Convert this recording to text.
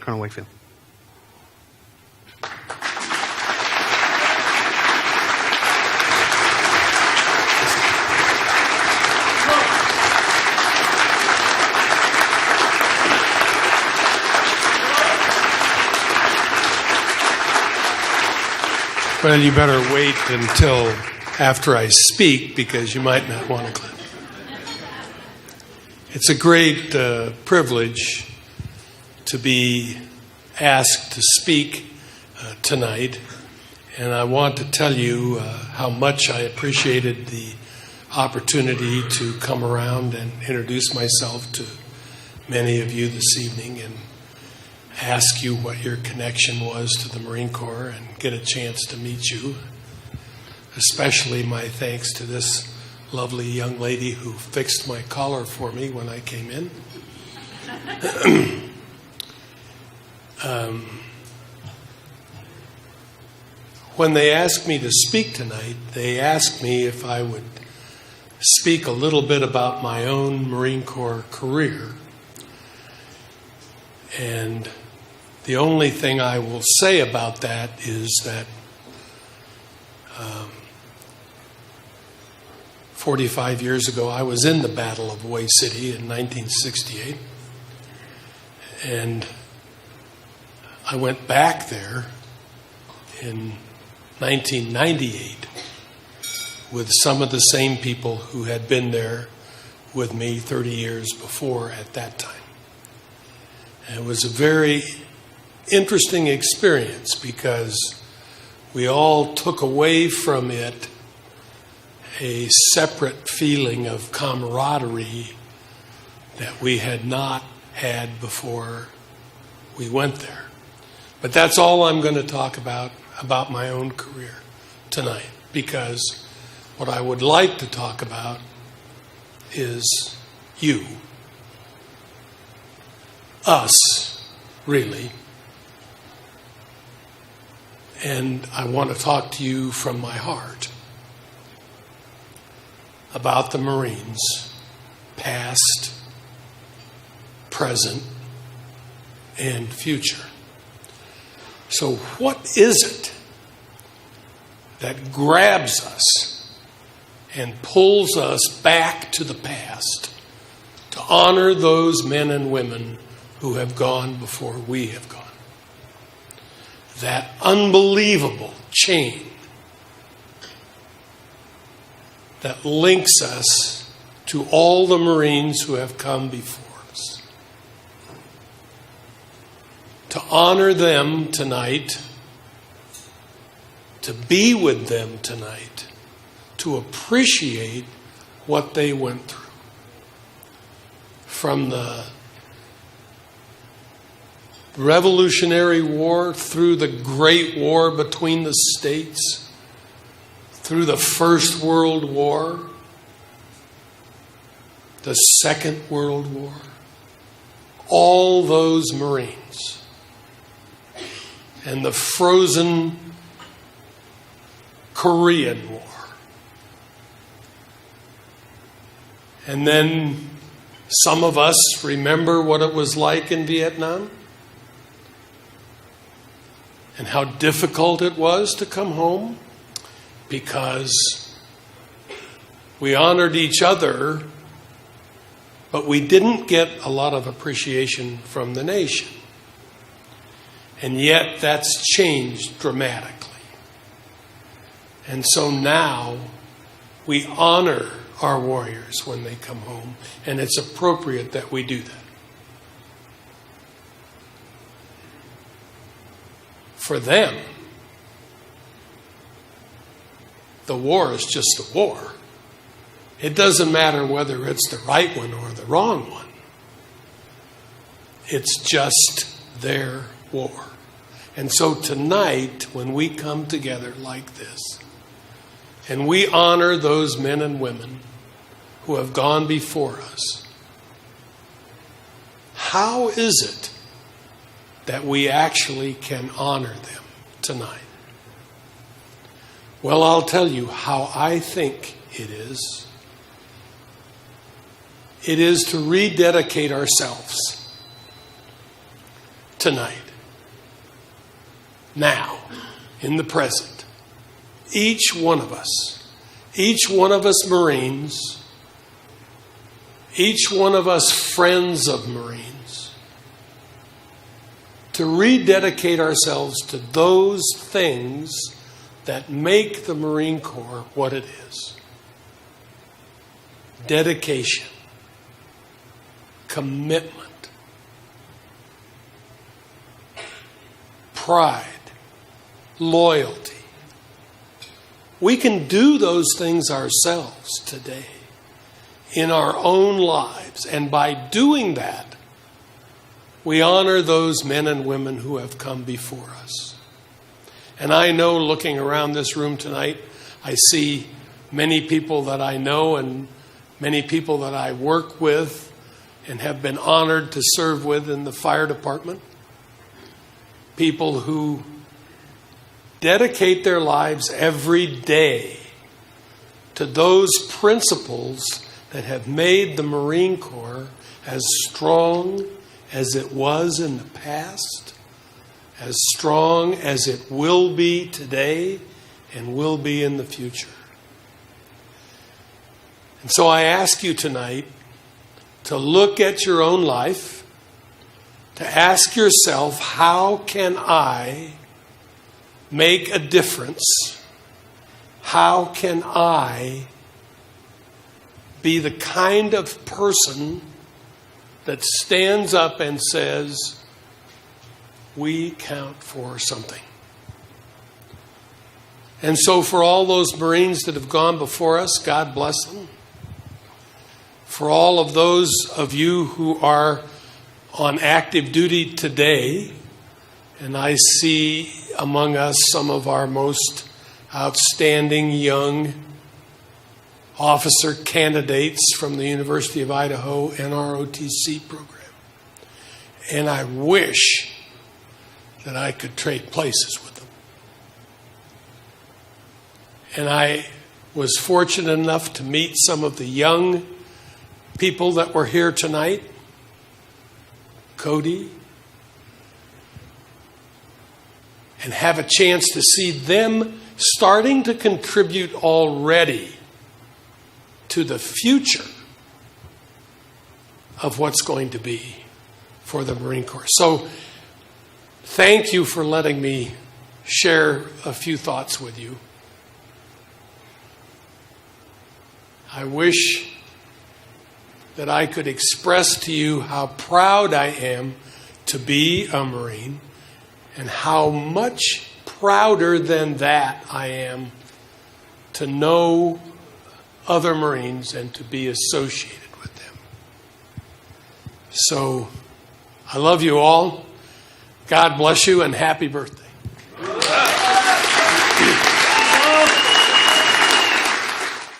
Colonel Wakefield. Well, you better wait until after I speak because you might not want to clap. It's a great privilege to be asked to speak tonight, and I want to tell you how much I appreciated the opportunity to come around and introduce myself to many of you this evening and ask you what your connection was to the Marine Corps and get a chance to meet you. Especially my thanks to this lovely young lady who fixed my collar for me when I came in. When they asked me to speak tonight, they asked me if I would speak a little bit about my own Marine Corps career. And the only thing I will say about that is that 45 years ago, I was in the Battle of Way City in 1968. And I went back there in 1998 with some of the same people who had been there with me 30 years before at that time. And it was a very interesting experience because we all took away from it a separate feeling of camaraderie that we had not had before we went there. But that's all I'm going to talk about my own career tonight, because what I would like to talk about is you. Us, really. And I want to talk to you from my heart about the Marines, past, present, and future. So what is it that grabs us and pulls us back to the past to honor those men and women who have gone before we have gone? That unbelievable chain that links us to all the Marines who have come before us. To honor them tonight, to be with them tonight, to appreciate what they went through. From the Revolutionary War, through the Great War between the states, through the First World War, the Second World War, all those Marines, and the frozen Korean War. And then some of us remember what it was like in Vietnam and how difficult it was to come home, because we honored each other, but we didn't get a lot of appreciation from the nation. And yet that's changed dramatically. And so now we honor our warriors when they come home, and it's appropriate that we do that. For them, the war is just a war. It doesn't matter whether it's the right one or the wrong one. It's just their war. And so tonight, when we come together like this, and we honor those men and women who have gone before us, how is it that we actually can honor them tonight? Well, I'll tell you how I think it is. It is to rededicate ourselves to tonight, now, in the present, each one of us Marines, each one of us friends of Marines, to rededicate ourselves to those things that make the Marine Corps what it is. Dedication, commitment, pride, loyalty. We can do those things ourselves today in our own lives. And by doing that, we honor those men and women who have come before us. And I know, looking around this room tonight, I see many people that I know and many people that I work with and have been honored to serve with in the fire department. People who dedicate their lives every day to those principles that have made the Marine Corps as strong as it was in the past, as strong as it will be today and will be in the future. And so I ask you tonight to look at your own life, to ask yourself, how can I make a difference? How can I be the kind of person that stands up and says, we count for something? And so for all those Marines that have gone before us, God bless them. For all of those of you who are on active duty today, and I see among us some of our most outstanding young officer candidates from the University of Idaho NROTC program. And I wish that I could trade places with them. And I was fortunate enough to meet some of the young people that were here tonight. Cody. And have a chance to see them starting to contribute already to the future of what's going to be for the Marine Corps. So thank you for letting me share a few thoughts with you. I wish that I could express to you how proud I am to be a Marine, and how much prouder than that I am to know other Marines and to be associated with them. So I love you all. God bless you and happy birthday.